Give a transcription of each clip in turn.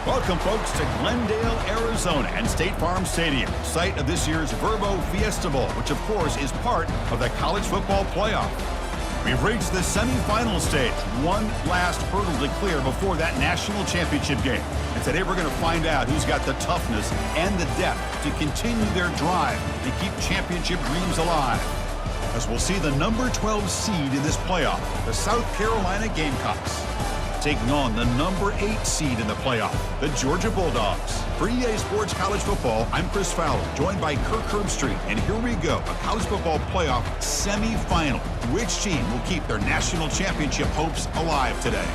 Welcome, folks, to Glendale, Arizona and State Farm Stadium, site of this year's Verbo Fiesta Bowl, which, of course, is part of the college football playoff. We've reached the semifinal stage, one last hurdle to clear before that national championship game. And today we're going to find out who's got the toughness and the depth to continue their drive and keep championship dreams alive. As we'll see the number 12 seed in this playoff, the South Carolina Gamecocks, taking on the number 8 seed in the playoff, the Georgia Bulldogs. For EA Sports College Football, I'm Chris Fowler, joined by Kirk Herbstreit. And here we go, a college football playoff semifinal. Which team will keep their national championship hopes alive today?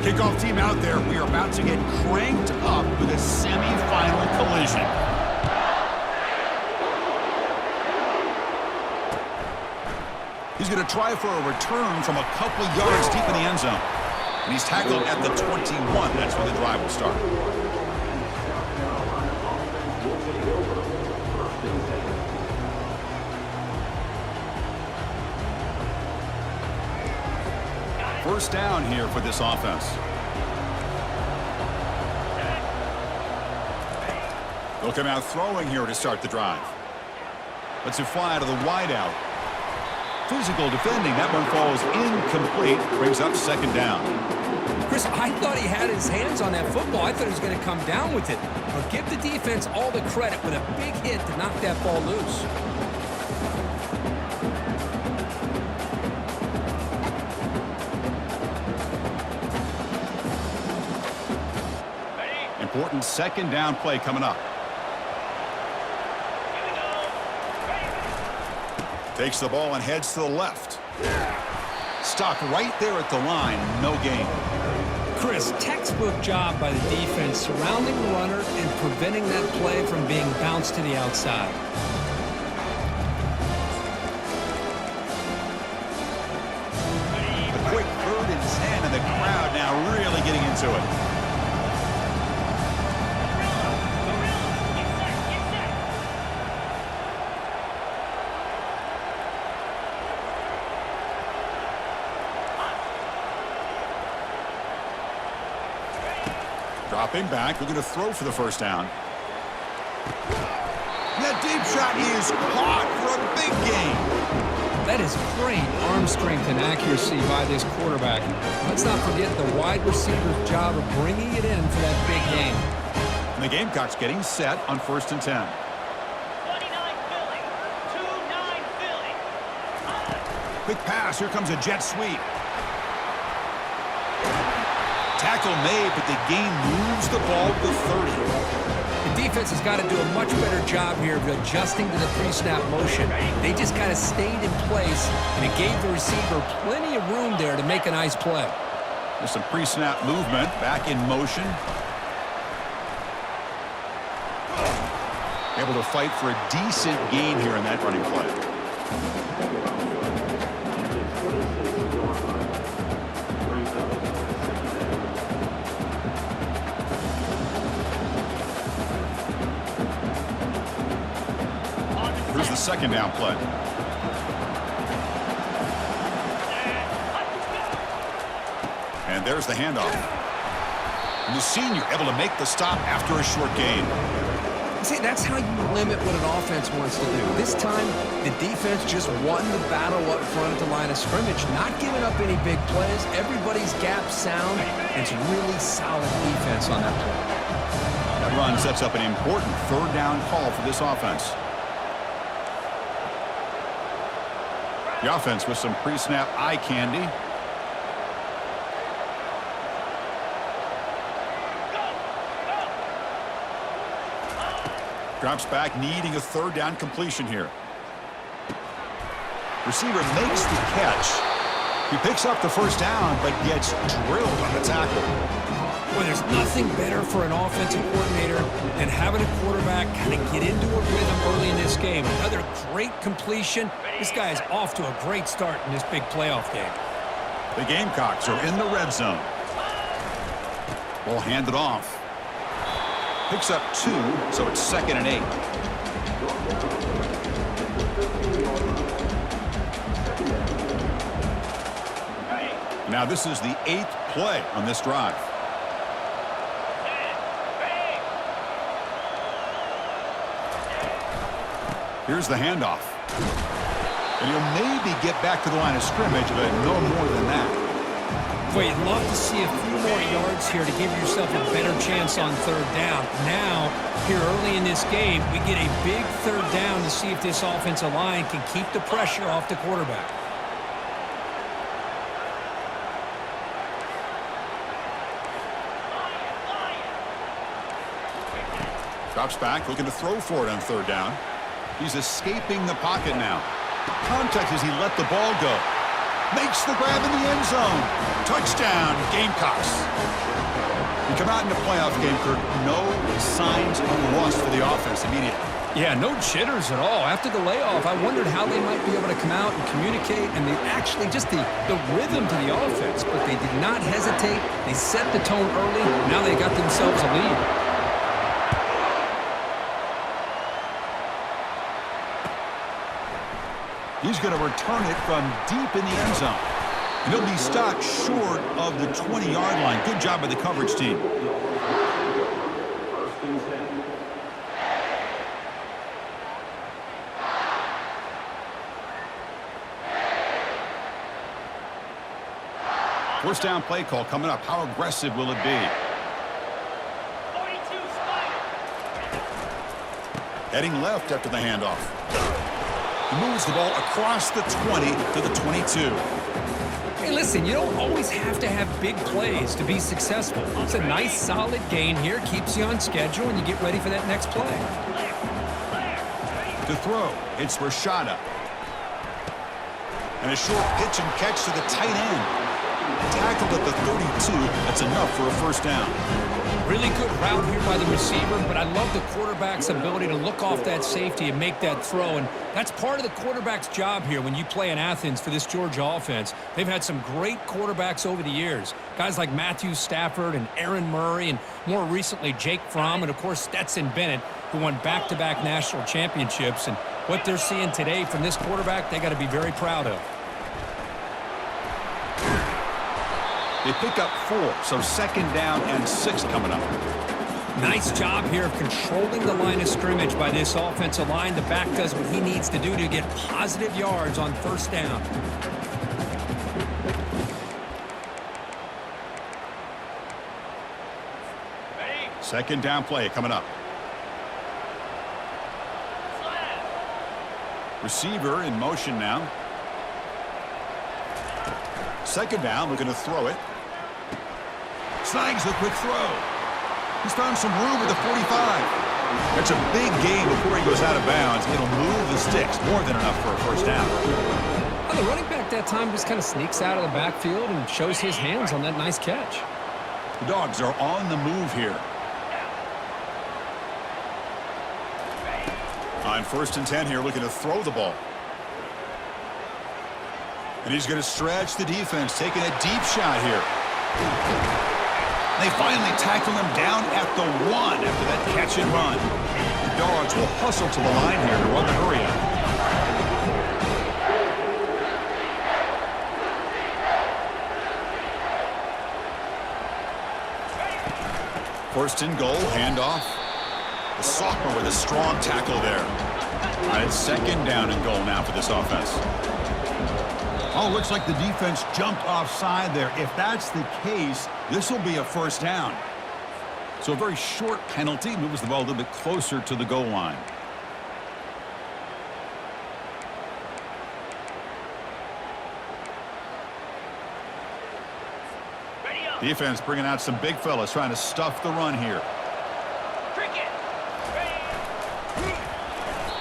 Kickoff team out there. We are about to get cranked up with a semifinal collision. He's going to try for a return from a couple yards deep in the end zone. And he's tackled at the 21. That's where the drive will start. First down here for this offense. They'll come out throwing here to start the drive. Let's it fly out of the wideout. Physical defending. That one falls incomplete. Brings up second down. Chris, I thought he had his hands on that football. I thought he was going to come down with it. But give the defense all the credit with a big hit to knock that ball loose. Important second down play coming up. Takes the ball and heads to the left. Stopped right there at the line. No gain. Chris, textbook job by the defense surrounding the runner and preventing that play from being bounced to the outside. A quick 3rd and 10, and the crowd now really getting into it. Dropping back, we're going to throw for the first down. That deep shot is caught for a big gain. That is great arm strength and accuracy by this quarterback. Let's not forget the wide receiver's job of bringing it in for that big gain. And the Gamecocks getting set on 1st and 10. 29 Philly. 2-9 Philly. Quick pass, here comes a jet sweep. Tackle made, but the gain moves the ball to the 30. The defense has got to do a much better job here of adjusting to the pre-snap motion. They just kind of stayed in place, and it gave the receiver plenty of room there to make a nice play. There's some pre-snap movement, back in motion. Able to fight for a decent gain here in that running play. Here's the second down play. And there's the handoff. And the senior able to make the stop after a short gain. See, that's how you limit what an offense wants to do. This time, the defense just won the battle up front at the line of scrimmage, not giving up any big plays. Everybody's gap sound. It's really solid defense on that play. That run sets up an important 3rd down call for this offense. The offense with some pre-snap eye candy. Drops back, needing a 3rd down completion here. Receiver makes the catch. He picks up the first down, but gets drilled on the tackle. Well, there's nothing better for an offensive coordinator than having a quarterback kind of get into a rhythm early in this game. Another great completion. This guy is off to a great start in this big playoff game. The Gamecocks are in the red zone. Ball handed off. Picks up 2, so it's 2nd and 8. Now this is the 8th play on this drive. Here's the handoff. And he'll maybe get back to the line of scrimmage, but no more than that. Well, you'd love to see a few more yards here to give yourself a better chance on 3rd down. Now, here early in this game, we get a big 3rd down to see if this offensive line can keep the pressure off the quarterback. Drops back, looking to throw for it on 3rd down. He's escaping the pocket now. Contact as he let the ball go. Makes the grab in the end zone. Touchdown, Gamecocks. You come out in the playoff game, Kirk, no signs of rust for the offense immediately. Yeah, no jitters at all. After the layoff, I wondered how they might be able to come out and communicate, and they actually just the rhythm to the offense, but they did not hesitate. They set the tone early. Now they got themselves a lead. He's going to return it from deep in the end zone. And he'll be stopped short of the 20-yard line. Good job by the coverage team. First down play call coming up. How aggressive will it be? 42 Spider. Heading left after the handoff. He moves the ball across the 20 to the 22. Hey, listen, you don't always have to have big plays to be successful. It's a nice, solid gain here. Keeps you on schedule, and you get ready for that next play. To throw, it's Rashada. And a short pitch and catch to the tight end. Tackled at the 32. That's enough for a first down. Really good route here by the receiver, but I love the quarterback's ability to look off that safety and make that throw, and that's part of the quarterback's job here when you play in Athens for this Georgia offense. They've had some great quarterbacks over the years, guys like Matthew Stafford and Aaron Murray, and more recently Jake Fromm, and of course Stetson Bennett, who won back-to-back national championships. And what they're seeing today from this quarterback, they got to be very proud of. They pick up 4, so 2nd down and 6 coming up. Nice job here of controlling the line of scrimmage by this offensive line. The back does what he needs to do to get positive yards on first down. Ready? 2nd down play coming up. Slap. Receiver in motion now. 2nd down, looking to throw it. Snags the quick throw. He's found some room at the 45. That's a big gain before he goes out of bounds. It'll move the sticks. More than enough for a first down. Well, the running back that time just kind of sneaks out of the backfield and shows his hands on that nice catch. The Dogs are on the move here. On 1st and 10 here, looking to throw the ball. And he's going to stretch the defense, taking a deep shot here. They finally tackle him down at the 1 after that catch and run. The Dogs will hustle to the line here to run the hurry up. 1st and goal, handoff. The sophomore with a strong tackle there. It's 2nd down and goal now for this offense. Oh, looks like the defense jumped offside there. If that's the case, this will be a first down. So a very short penalty moves the ball a little bit closer to the goal line. Ready up. Defense bringing out some big fellas trying to stuff the run here. Cricket. Ready.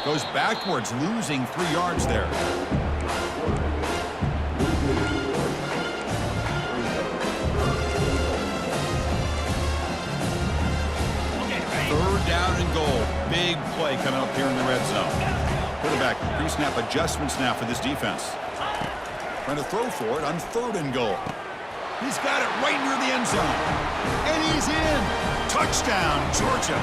Goes backwards, losing 3 yards there. and goal. Big play coming up here in the red zone. Quarterback pre-snap adjustments now for this defense. Trying to throw for it on 3rd and goal. He's got it right near the end zone. And he's in. Touchdown, Georgia.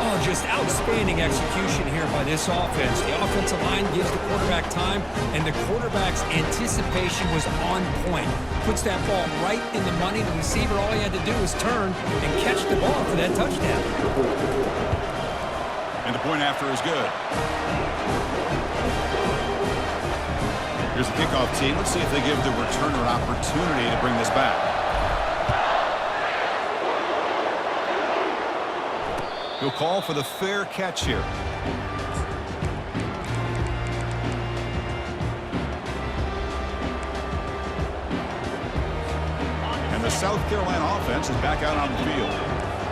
Oh, just outstanding execution here by this offense. The offensive line gives the quarterback time, and the quarterback's anticipation was on point. Puts that ball right in the money. The receiver, all he had to do was turn and catch the ball for that touchdown. And the point after is good. Here's the kickoff team. Let's see if they give the returner an opportunity to bring this back. He'll call for the fair catch here. And the South Carolina offense is back out on the field.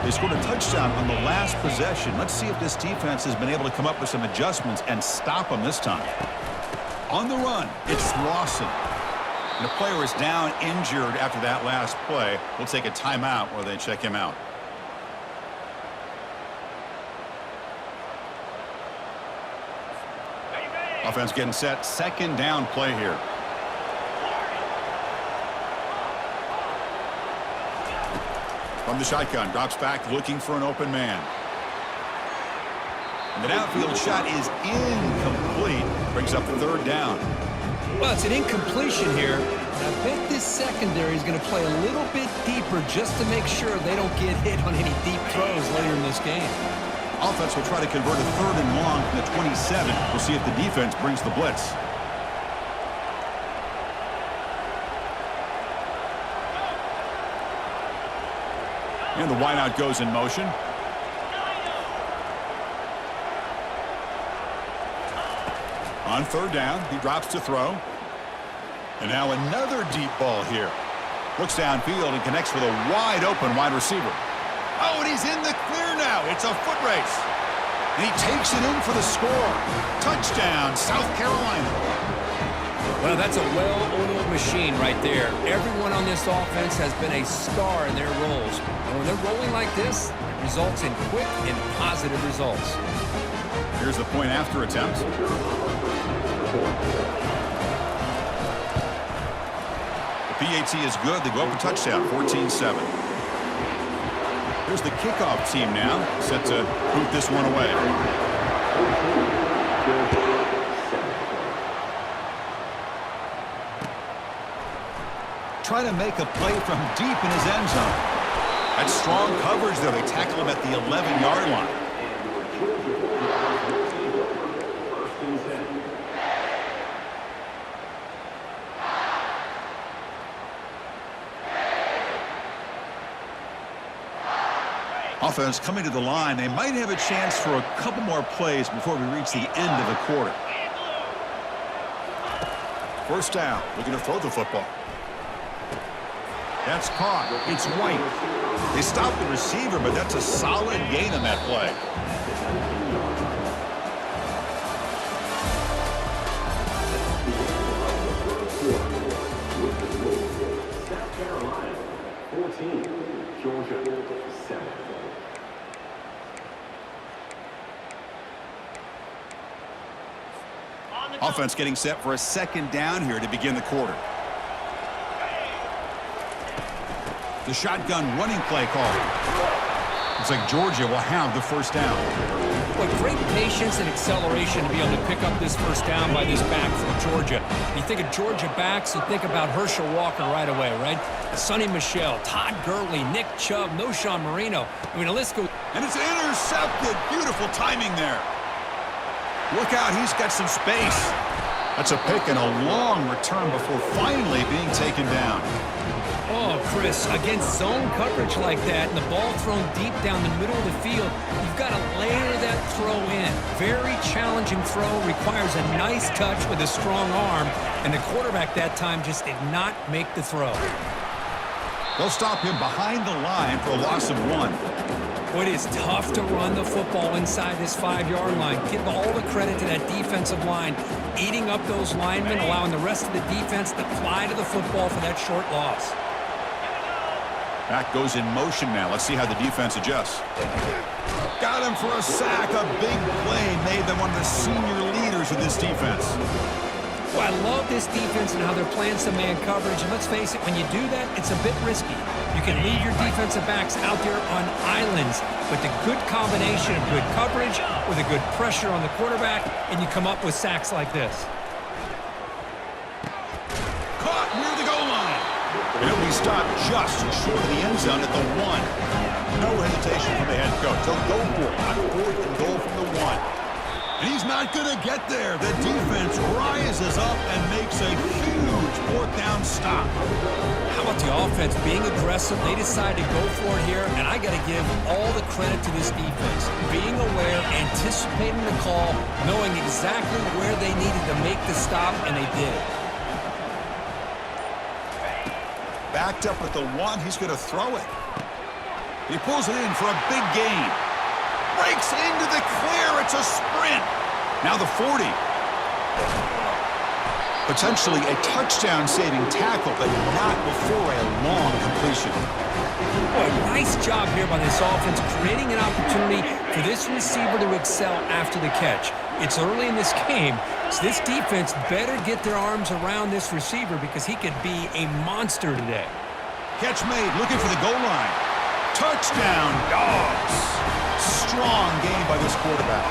They scored a touchdown on the last possession. Let's see if this defense has been able to come up with some adjustments and stop them this time. On the run, it's Lawson. And the player is down injured after that last play. We'll take a timeout while they check him out. Offense getting set. 2nd down play here. From the shotgun, drops back looking for an open man. And the downfield shot is incomplete. Brings up 3rd down. Well, it's an incompletion here. I bet this secondary is going to play a little bit deeper just to make sure they don't get hit on any deep throws later in this game. Offense will try to convert a 3rd and long from the 27. We'll see if the defense brings the blitz. And the wideout goes in motion. On 3rd down, he drops to throw. And now another deep ball here. Looks downfield and connects with a wide open wide receiver. Oh, and he's in the clear now. It's a foot race. And he takes it in for the score. Touchdown, South Carolina. Well, that's a well-oiled machine right there. Everyone on this offense has been a star in their roles. And when they're rolling like this, it results in quick and positive results. Here's the point after attempt. The PAT is good. They go up a touchdown, 14-7. Here's the kickoff team now, set to boot this one away. Trying to make a play from deep in his end zone. That's strong coverage there. They tackle him at the 11-yard line. Offense coming to the line. They might have a chance for a couple more plays before we reach the end of the quarter. 1st down. Looking to throw the football. That's caught. It's White. They stopped the receiver, but that's a solid gain on that play. South Carolina 14, Georgia 7. Offense getting set for a 2nd down here to begin the quarter. The shotgun running play call. Looks like Georgia will have the 1st down. Well, great patience and acceleration to be able to pick up this 1st down by this back from Georgia. You think of Georgia backs, you think about Herschel Walker right away, right? Sonny Michel, Todd Gurley, Nick Chubb, Noshawn Marino. I mean, the list goes. And it's intercepted. Beautiful timing there. Look out, he's got some space. That's a pick and a long return before finally being taken down. Oh, Chris, against zone coverage like that and the ball thrown deep down the middle of the field, you've got to layer that throw in. Very challenging throw, requires a nice touch with a strong arm, and the quarterback that time just did not make the throw. They'll stop him behind the line for a loss of 1. It is tough to run the football inside this 5-yard line. Give all the credit to that defensive line, eating up those linemen, allowing the rest of the defense to fly to the football for that short loss. Back goes in motion now. Let's see how the defense adjusts. Got him for a sack. A big play made them one of the senior leaders of this defense. Well, I love this defense and how they're playing some man coverage. And let's face it, when you do that, it's a bit risky. You can leave your defensive backs out there on islands, but the good combination of good coverage with a good pressure on the quarterback, and you come up with sacks like this. Caught near the goal line. And he'll be stopped just short of the end zone at the 1. No hesitation from the head coach. They'll go for it on 4th and goal from the 1. And he's not going to get there. The defense rises up and makes a huge 4th down stop. How about the offense being aggressive? They decide to go for it here, and I got to give all the credit to this defense. Being aware, anticipating the call, knowing exactly where they needed to make the stop, and they did. Backed up at the 1. He's going to throw it. He pulls it in for a big gain. Breaks into the clear. It's a sprint. Now the 40. Potentially a touchdown-saving tackle, but not before a long completion. Boy, nice job here by this offense, creating an opportunity for this receiver to excel after the catch. It's early in this game, so this defense better get their arms around this receiver because he could be a monster today. Catch made, looking for the goal line. Touchdown, Dogs. Strong game by this quarterback.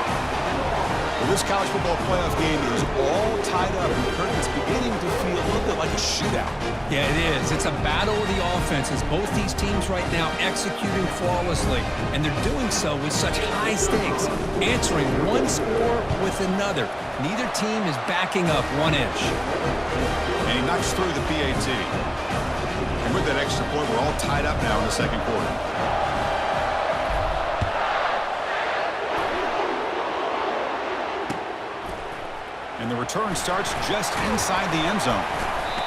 Well, this college football playoff game is all tied up, and Kurt, it's beginning to feel a little bit like a shootout. Yeah, it is. It's a battle of the offenses. Both these teams right now executing flawlessly, and they're doing so with such high stakes, answering one score with another. Neither team is backing up 1 inch. And he knocks through the PAT. And with that extra point, we're all tied up now in the second quarter. And the return starts just inside the end zone.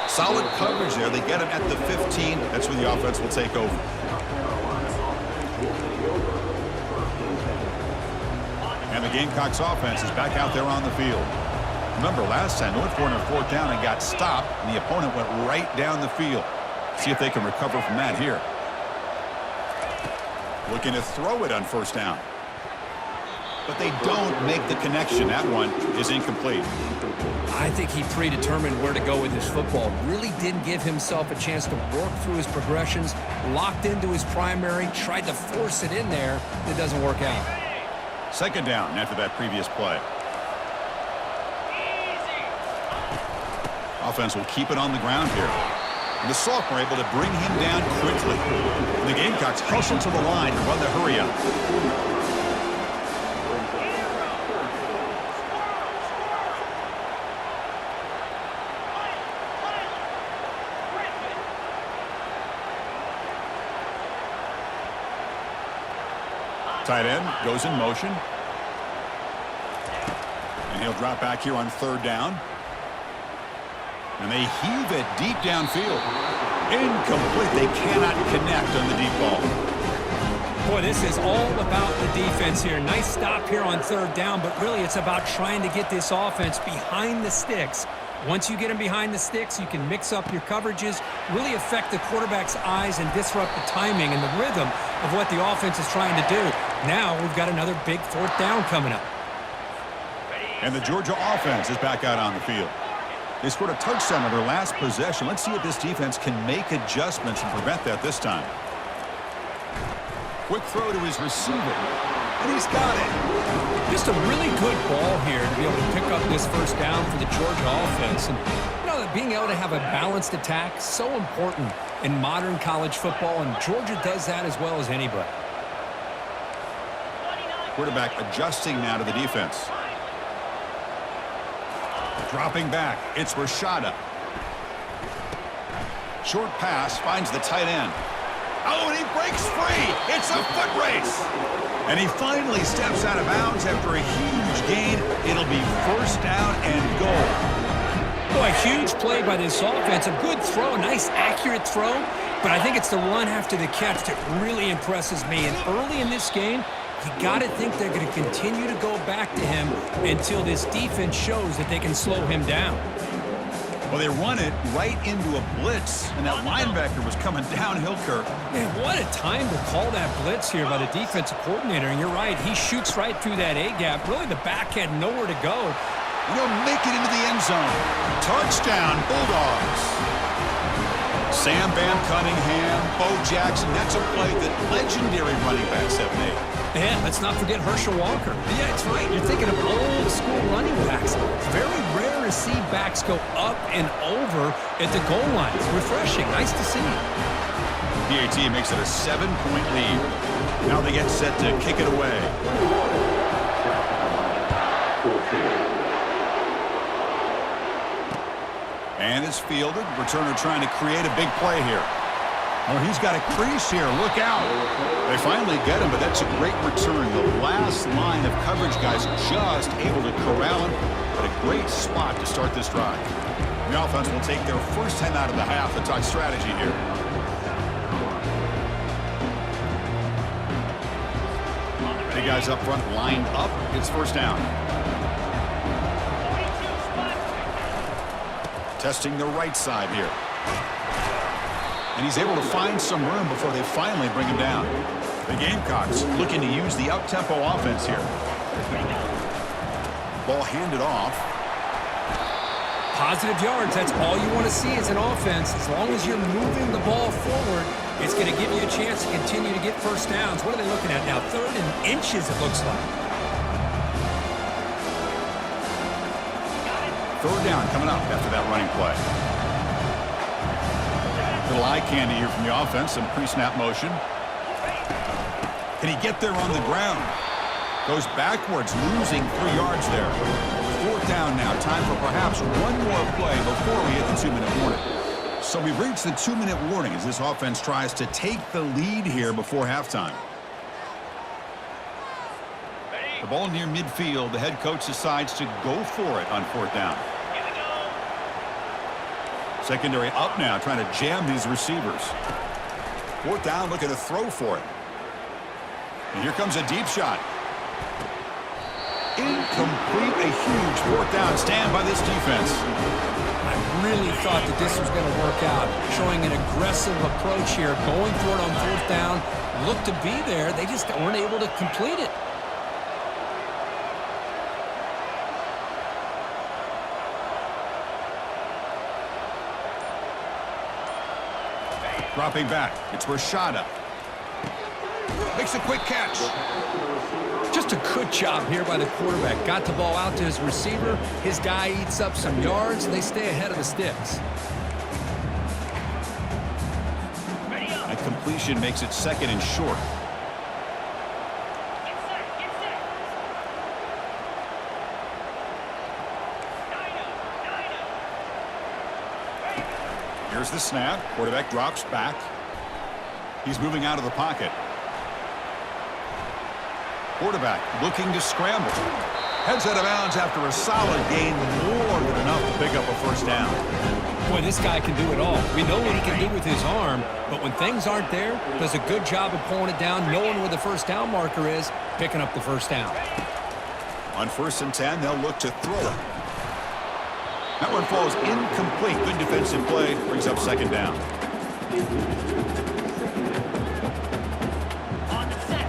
Solid coverage there. They get him at the 15. That's where the offense will take over. And the Gamecocks offense is back out there on the field. Remember, last time they went for it on 4th down and got stopped, and the opponent went right down the field. See if they can recover from that here. Looking to throw it on 1st down. But they don't make the connection. That one is incomplete. I think he predetermined where to go with his football. Really didn't give himself a chance to work through his progressions, locked into his primary, tried to force it in there. It doesn't work out. 2nd down after that previous play. Offense will keep it on the ground here. And the sophomore able to bring him down quickly. And the Gamecocks hustle to the line and run the hurry up. Tight end goes in motion. And he'll drop back here on 3rd down. And they heave it deep downfield. Incomplete. They cannot connect on the deep ball. Boy, this is all about the defense here. Nice stop here on 3rd down, but really it's about trying to get this offense behind the sticks. Once you get them behind the sticks, you can mix up your coverages, really affect the quarterback's eyes and disrupt the timing and the rhythm of what the offense is trying to do. Now we've got another big 4th down coming up. And the Georgia offense is back out on the field. They scored a touchdown on their last possession. Let's see if this defense can make adjustments and prevent that this time. Quick throw to his receiver. And he's got it. Just a really good ball here to be able to pick up this 1st down for the Georgia offense. And you know, being able to have a balanced attack, so important in modern college football, and Georgia does that as well as anybody. Quarterback adjusting now to the defense. Dropping back, it's Rashada. Short pass finds the tight end. Oh, and he breaks free. It's a foot race. And he finally steps out of bounds after a huge gain. It'll be 1st down and goal. Boy, a huge play by this offense. A good throw, a nice accurate throw. But I think it's the run after the catch that really impresses me. And early in this game, you got to think they're going to continue to go back to him until this defense shows that they can slow him down. Well, they run it right into a blitz, and that linebacker was coming downhill, Kirk. Man, what a time to call that blitz here by the defensive coordinator. And you're right, he shoots right through that A-gap. Really, the back had nowhere to go. We'll make it into the end zone. Touchdown, Bulldogs. Sam Van Cunningham, Bo Jackson. That's a play that legendary running backs have made. Yeah, let's not forget Herschel Walker. Yeah, it's right. You're thinking of old school running backs. It's very rare to see backs go up and over at the goal line. It's refreshing. Nice to see. PAT makes it a 7-point lead. Now they get set to kick it away. And it's fielded. Returner trying to create a big play here. Oh, he's got a crease here. Look out. They finally get him, but that's a great return. The last line of coverage guys just able to corral him. But a great spot to start this drive. The offense will take their first 10 out of the half to talk strategy here. The guys up front lined up. It's first down. Testing the right side here. And he's able to find some room before they finally bring him down. The Gamecocks looking to use the up-tempo offense here. Ball handed off. Positive yards, that's all you want to see as an offense. As long as you're moving the ball forward, it's going to give you a chance to continue to get first downs. What are they looking at now? 3rd and inches, it looks like. 3rd down coming up after that running play. Little eye candy here from the offense, some pre-snap motion. Can he get there on the ground? Goes backwards, losing 3 yards there. 4th down now. Time for perhaps one more play before we hit the 2-minute warning. So we've reached the 2-minute warning as this offense tries to take the lead here before halftime. The ball near midfield. The head coach decides to go for it on 4th down. Secondary up now, trying to jam these receivers. 4th down, looking to throw for it. And here comes a deep shot. Incomplete, a huge 4th down stand by this defense. I really thought that this was going to work out. Showing an aggressive approach here, going for it on 4th down. Looked to be there, they just weren't able to complete it. Dropping back, it's Rashada. Makes a quick catch. Just a good job here by the quarterback. Got the ball out to his receiver. His guy eats up some yards, and they stay ahead of the sticks. A completion makes it 2nd and short. Here's the snap. Quarterback drops back. He's moving out of the pocket. Quarterback looking to scramble. Heads out of bounds after a solid gain, more than enough to pick up a 1st down. Boy, this guy can do it all. We know what he can do with his arm, but when things aren't there, does a good job of pulling it down, knowing where the 1st down marker is, picking up the 1st down. On 1st and 10, they'll look to throw it. That one falls incomplete. Good defensive play. Brings up 2nd down. On the set.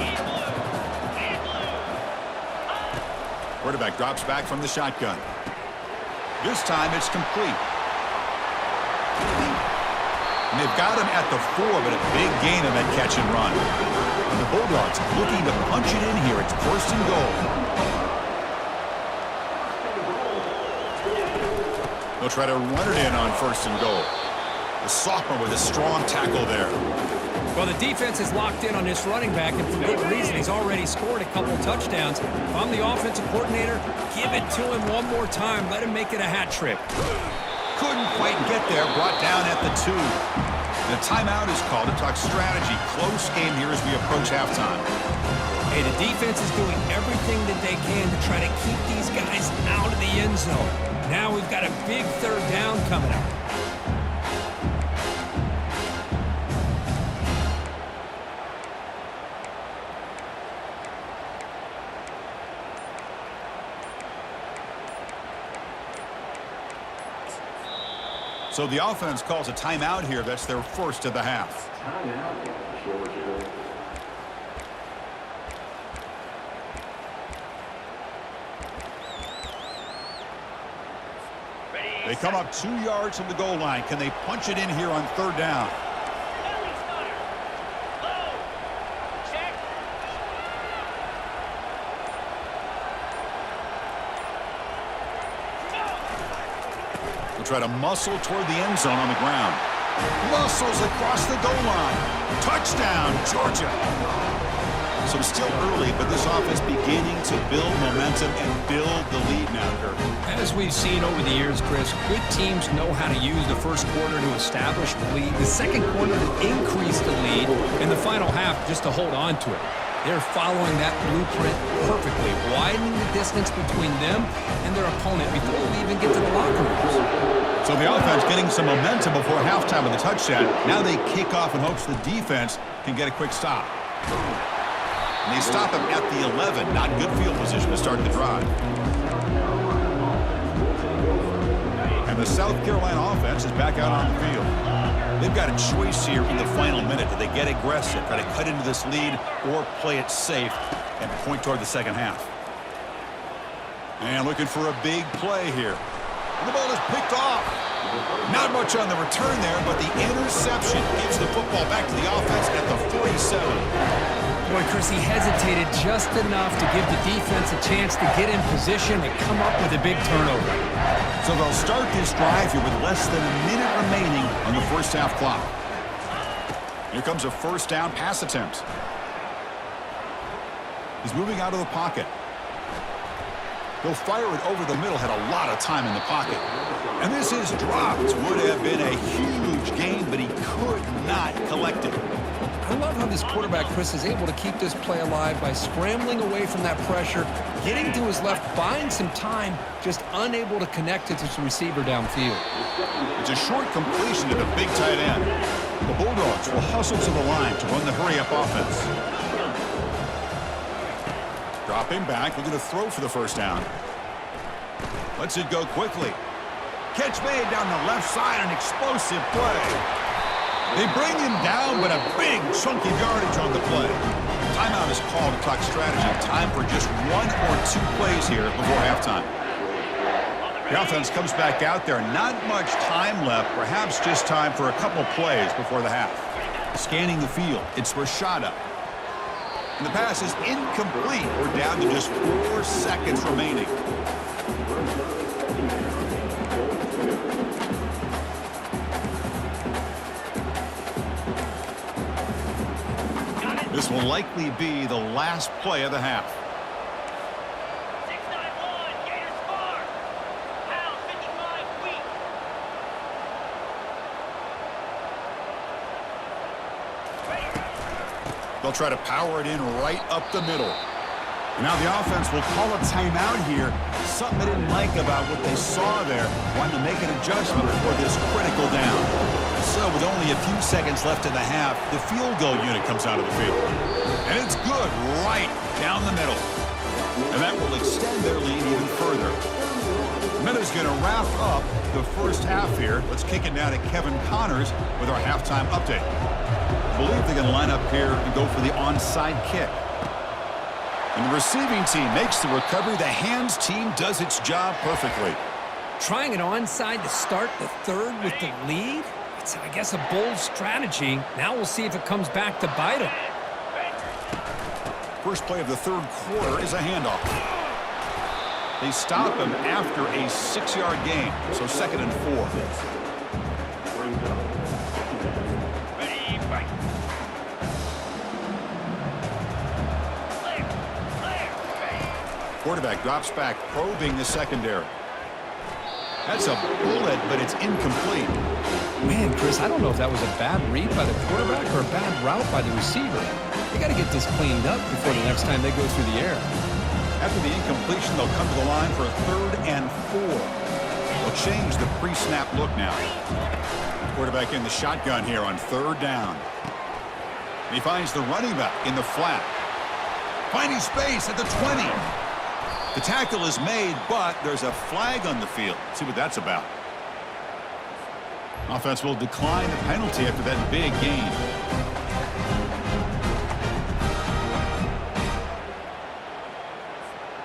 And blue. Quarterback drops back from the shotgun. This time it's complete. And they've got him at the 4, but a big gain on that catch and run. And the Bulldogs looking to punch it in here. It's 1st and goal. They'll try to run it in on 1st and goal. The sophomore with a strong tackle there. Well, the defense is locked in on this running back, and for good reason. He's already scored a couple touchdowns. If I'm the offensive coordinator, give it to him one more time. Let him make it a hat trick. Couldn't quite get there. Brought down at the 2. The timeout is called to talk strategy. Close game here as we approach halftime. Hey, the defense is doing everything that they can to try to keep these guys out of the end zone. Now we've got a big 3rd down coming up. So the offense calls a timeout here. That's their first of the half. Timeout, Georgia. They come up 2 yards from the goal line. Can they punch it in here on third down? Belly starter. Low. Check. They'll try to muscle toward the end zone on the ground. Muscles across the goal line. Touchdown, Georgia. So still early, but this offense beginning to build momentum and build the lead now, Kirk. As we've seen over the years, Chris, good teams know how to use the first quarter to establish the lead, the second quarter to increase the lead, and the final half just to hold on to it. They're following that blueprint perfectly, widening the distance between them and their opponent before we even get to the locker rooms. So the offense getting some momentum before halftime with a touchdown. Now they kick off in hopes the defense can get a quick stop. And they stop him at the 11. Not good field position to start the drive. And the South Carolina offense is back out on the field. They've got a choice here in the final minute. Do they get aggressive, try to cut into this lead, or play it safe and point toward the second half? And looking for a big play here. And the ball is picked off. Not much on the return there, but the interception gives the football back to the offense at the 47. Boy, Chris, he hesitated just enough to give the defense a chance to get in position and come up with a big turnover. So they'll start this drive here with less than a minute remaining on the first half clock. Here comes a first down pass attempt. He's moving out of the pocket. He'll fire it over the middle, had a lot of time in the pocket. And this is dropped. Would have been a huge gain, but he could not collect it. I love how this quarterback, Chris, is able to keep this play alive by scrambling away from that pressure, getting to his left, buying some time, just unable to connect it to his receiver downfield. It's a short completion to the big tight end. The Bulldogs will hustle to the line to run the hurry-up offense. Dropping back, looking to throw for the first down. Lets it go quickly. Catch made down the left side, an explosive play. They bring him down, but a big chunky yardage on the play. Timeout is called to talk strategy. Time for just 1 or 2 plays here before halftime. The offense comes back out there. Not much time left. Perhaps just time for a couple plays before the half. Scanning the field. It's Rashada. And the pass is incomplete. We're down to just 4 seconds remaining. This will likely be the last play of the half. 691, Gators far. Pound 55 weak. They'll try to power it in right up the middle. And now the offense will call a timeout here. Something they didn't like about what they saw there. Wanting to make an adjustment for this critical down. So with only a few seconds left in the half, the field goal unit comes out of the field. And it's good right down the middle. And that will extend their lead even further. Minna's going to wrap up the first half here. Let's kick it now to Kevin Connors with our halftime update. I believe they're going to line up here and go for the onside kick. And the receiving team makes the recovery. The hands team does its job perfectly. Trying it onside to start the third with the lead? It's, I guess, a bold strategy. Now we'll see if it comes back to bite him. First play of the third quarter is a handoff. They stop him after a 6-yard gain, so 2nd and 4. Ready, fight. Quarterback drops back, probing the secondary. That's a bullet, but it's incomplete. Man, Chris, I don't know if that was a bad read by the quarterback or a bad route by the receiver. They got to get this cleaned up before the next time they go through the air. After the incompletion, they'll come to the line for a 3rd and 4. They'll change the pre-snap look now. Quarterback in the shotgun here on 3rd down. And he finds the running back in the flat. Finding space at the 20. The tackle is made, but there's a flag on the field. Let's see what that's about. Offense will decline the penalty after that big gain.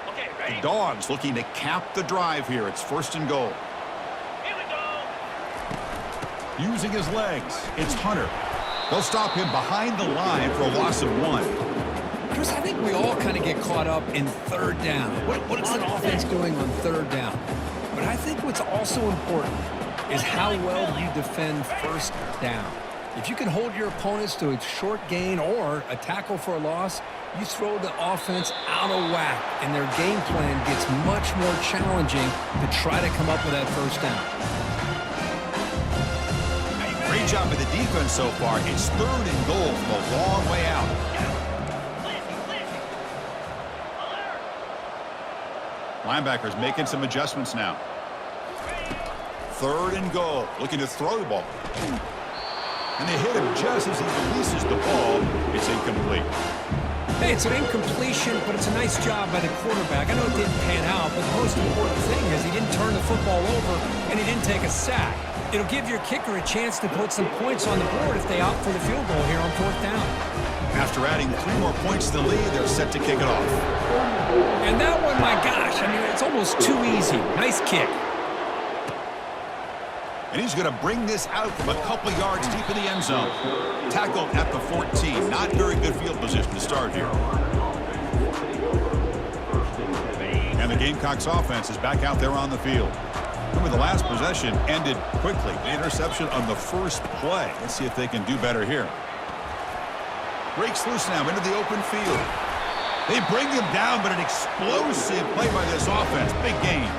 Okay, ready? The Dogs looking to cap the drive here. It's 1st and goal. Here we go. Using his legs, it's Hunter. They'll stop him behind the line for a loss of 1. Chris, I think we all kind of get caught up in 3rd down. What is the offense doing on 3rd down? But I think what's also important is how well you defend 1st down. If you can hold your opponents to a short gain or a tackle for a loss, you throw the offense out of whack, and their game plan gets much more challenging to try to come up with that 1st down. Great job by the defense so far. It's 3rd and goal from a long way out. Linebackers making some adjustments now. 3rd and goal. Looking to throw the ball. And they hit him just as he releases the ball. It's incomplete. Hey, it's an incompletion, but it's a nice job by the quarterback. I know it didn't pan out, but the most important thing is he didn't turn the football over and he didn't take a sack. It'll give your kicker a chance to put some points on the board if they opt for the field goal here on 4th down. After adding 3 more points to the lead, they're set to kick it off. And that one, my gosh, I mean, it's almost too easy. Nice kick. And he's going to bring this out from a couple yards deep in the end zone. Tackled at the 14. Not very good field position to start here. And the Gamecocks offense is back out there on the field. Remember, the last possession ended quickly. The interception on the first play. Let's see if they can do better here. Breaks loose now into the open field. They bring him down, but an explosive play by this offense. Big gain.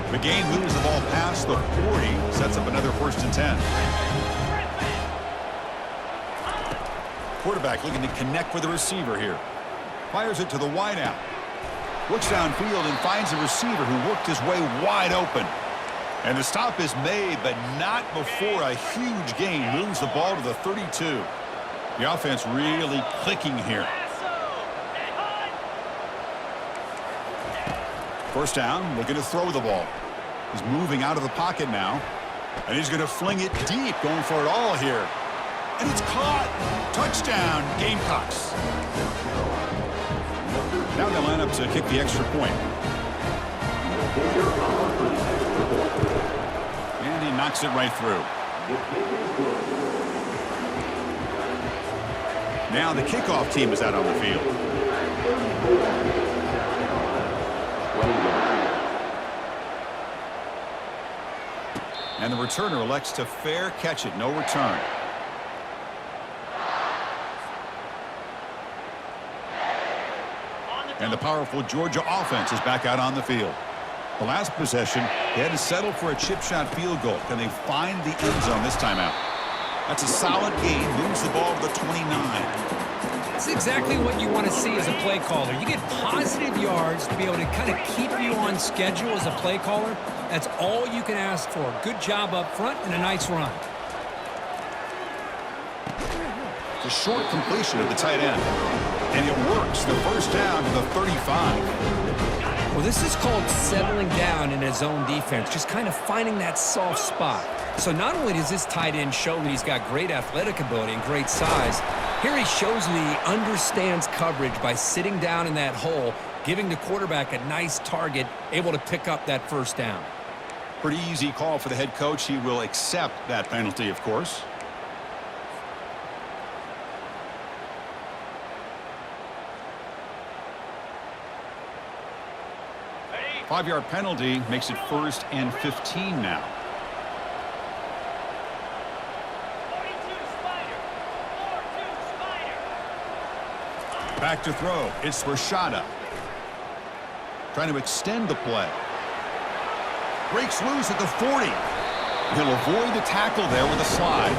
McGain moves the ball past the 40, sets up another 1st and 10. Quarterback looking to connect with the receiver here. Fires it to the wideout. Looks downfield and finds a receiver who worked his way wide open. And the stop is made, but not before a huge gain moves the ball to the 32. The offense really clicking here. 1st down, looking to throw the ball. He's moving out of the pocket now. And he's going to fling it deep, going for it all here. And it's caught. Touchdown, Gamecocks. Now they line up to kick the extra point. And he knocks it right through. Now the kickoff team is out on the field. And the returner elects to fair catch it. No return. And the powerful Georgia offense is back out on the field. The last possession, they had to settle for a chip shot field goal. Can they find the end zone this time out? That's a solid gain. Moves the ball to the 29. That's exactly what you want to see as a play caller. You get positive yards to be able to kind of keep you on schedule as a play caller. That's all you can ask for. Good job up front and a nice run. It's a short completion of the tight end. And it works. The 1st down to the 35. Well, this is called settling down in a zone defense, just kind of finding that soft spot. So not only does this tight end show that he's got great athletic ability and great size, here he shows that he understands coverage by sitting down in that hole, giving the quarterback a nice target, able to pick up that 1st down. Pretty easy call for the head coach. He will accept that penalty, of course. Ready? 5-yard penalty makes it 1st and 15 now. 42 Spider. 4-2 Spider. Back to throw. It's Rashada. Trying to extend the play. Breaks loose at the 40. He'll avoid the tackle there with a slide.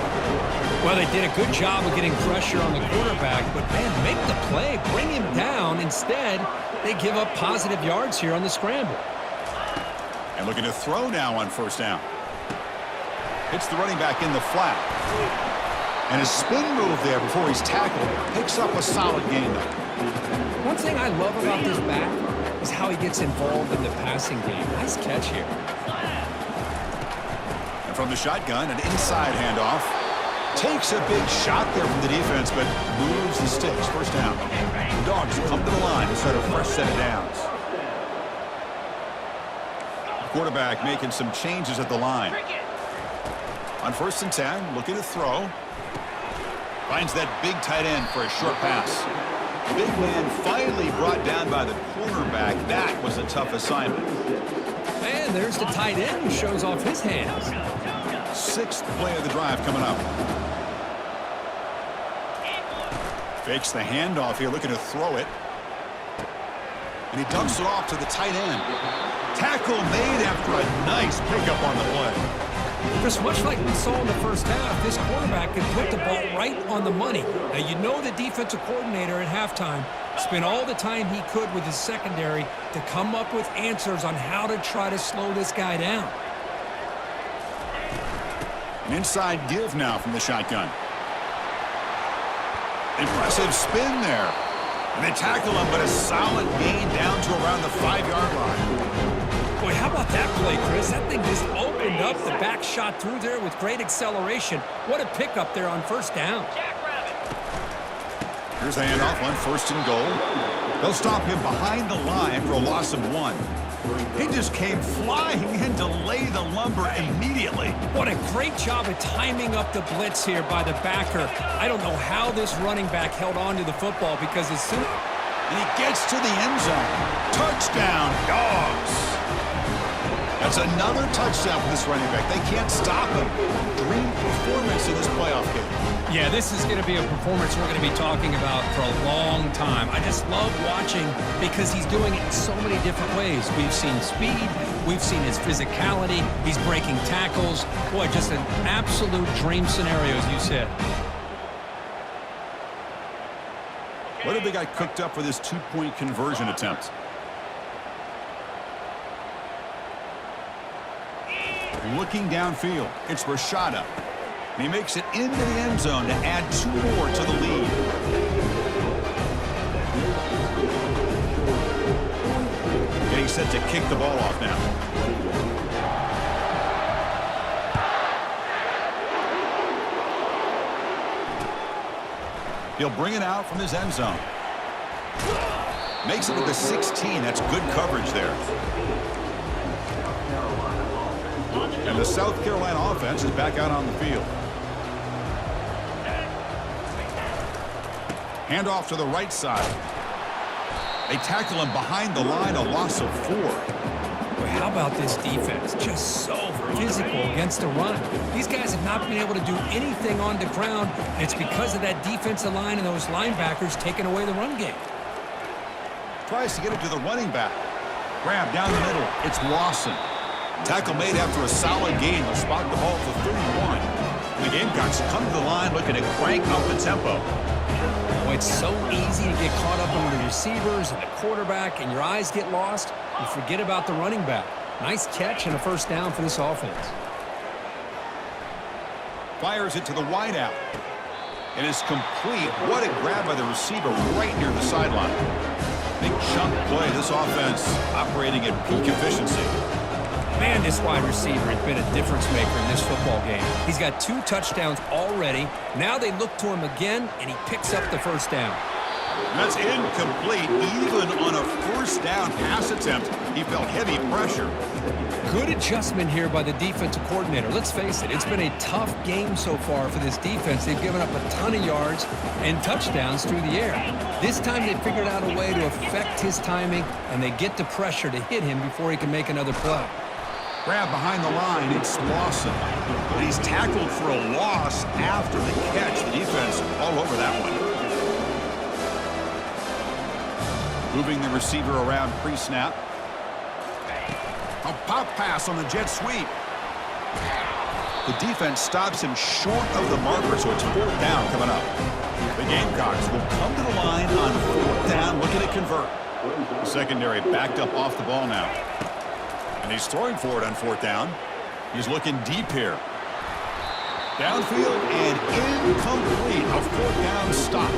Well, they did a good job of getting pressure on the quarterback, but, man, make the play. Bring him down. Instead, they give up positive yards here on the scramble. And looking to throw now on 1st down. Hits the running back in the flat. And a spin move there before he's tackled. Picks up a solid gain, though. One thing I love about this back is how he gets involved in the passing game. Nice catch here. From the shotgun, an inside handoff. Takes a big shot there from the defense, but moves the sticks. First down. The Dogs come to the line to start a fresh set of downs. Quarterback making some changes at the line. On 1st and 10, looking to throw. Finds that big tight end for a short pass. Big man finally brought down by the cornerback. That was a tough assignment. And there's the tight end who shows off his hands. 6th play of the drive coming up. Fakes the handoff here, looking to throw it. And he dumps it off to the tight end. Tackle made after a nice pickup on the play. Chris, much like we saw in the first half, this quarterback can put the ball right on the money. Now, you know the defensive coordinator at halftime spent all the time he could with his secondary to come up with answers on how to try to slow this guy down. An inside give now from the shotgun. Impressive spin there. And they tackle him, but a solid gain down to around the 5-yard line. Boy, how about that play, Chris? That thing just opened up. The back shot through there with great acceleration. What a pickup there on 1st down. Here's the handoff on 1st and goal. They'll stop him behind the line for a loss of 1. He just came flying in to lay the lumber immediately. What a great job of timing up the blitz here by the backer. I don't know how this running back held on to the football because as soon... And he gets to the end zone. Touchdown, Dogs. That's another touchdown for this running back. They can't stop him. Dream performance in this playoff game. Yeah, this is going to be a performance we're going to be talking about for a long time. I just love watching because he's doing it in so many different ways. We've seen speed. We've seen his physicality. He's breaking tackles. Boy, just an absolute dream scenario, as you said. What have they got cooked up for this 2-point conversion attempt? Looking downfield, it's Rashada. And he makes it into the end zone to add 2 more to the lead. Getting set to kick the ball off now. He'll bring it out from his end zone. Makes it to the 16. That's good coverage there. And the South Carolina offense is back out on the field. Handoff to the right side. They tackle him behind the line, a loss of 4. Boy, how about this defense? Just so physical against the run. These guys have not been able to do anything on the ground. It's because of that defensive line and those linebackers taking away the run game. Tries to get it to the running back. Grab down the middle. It's Lawson. Tackle made after a solid gain. They'll spot the ball for 31. The Gamecocks come to the line looking to crank up the tempo. Boy, it's so easy to get caught up in the receivers and the quarterback, and your eyes get lost. You forget about the running back. Nice catch and a 1st down for this offense. Fires it to the wideout. It is complete. What a grab by the receiver right near the sideline. Big chunk play. This offense operating at peak efficiency. Man, this wide receiver has been a difference maker in this football game. He's got 2 touchdowns already. Now they look to him again, and he picks up the 1st down. That's incomplete. Even on a 1st down pass attempt, he felt heavy pressure. Good adjustment here by the defensive coordinator. Let's face it, it's been a tough game so far for this defense. They've given up a ton of yards and touchdowns through the air. This time they figured out a way to affect his timing, and they get the pressure to hit him before he can make another play. Grab behind the line, it's Lawson. And he's tackled for a loss after the catch. The defense all over that one. Moving the receiver around pre-snap. A pop pass on the jet sweep. The defense stops him short of the marker, so it's 4th down coming up. The Gamecocks will come to the line on 4th down, looking to convert. The secondary backed up off the ball now. And he's throwing for it on 4th down. He's looking deep here. Downfield and incomplete. A 4th down stop.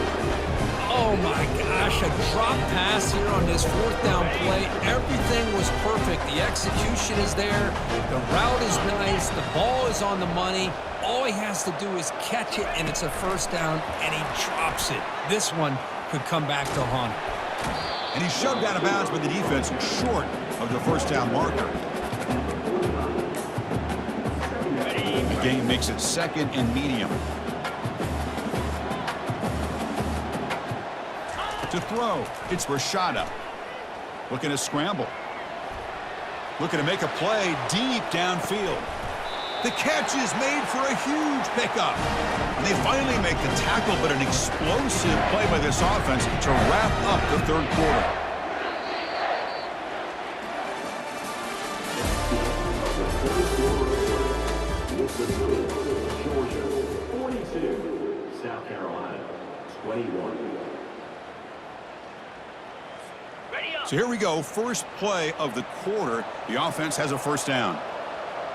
Oh, my gosh. gosh, a drop pass here on this fourth down play. Everything was perfect. The execution is there. The route is nice. The ball is on the money. All he has to do is catch it, and it's a first down, and he drops it. This one could come back to haunt him. And he's shoved out of bounds by the defense short of the first down marker. The game makes it second and medium. To throw, it's Rashada. Looking to scramble. Looking to make a play deep downfield. The catch is made for a huge pickup. And they finally make the tackle, but an explosive play by this offense to wrap up the third quarter. Georgia 42, South Carolina 21. Ready up. So here we go, first play of the quarter. The offense has a first down.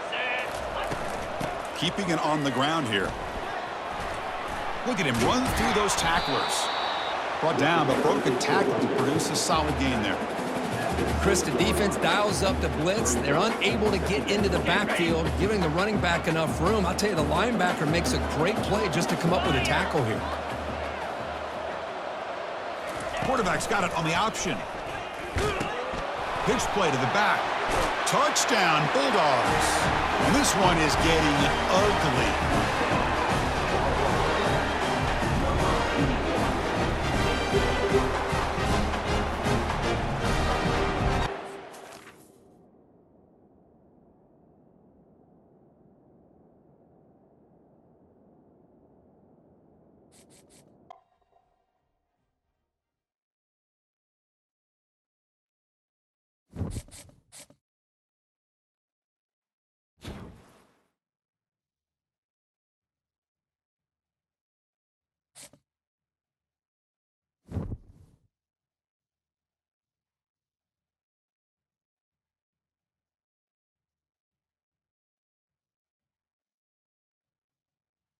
Set. Keeping it on the ground here. Look at him run through those tacklers. Brought down, but broken tackle to produce a solid gain there. Chris, the defense dials up the blitz. They're unable to get into the backfield, giving the running back enough room. I'll tell you, the linebacker makes a great play just to come up with a tackle here. Quarterback's got it on the option. Pitch play to the back. Touchdown, Bulldogs. And this one is getting ugly.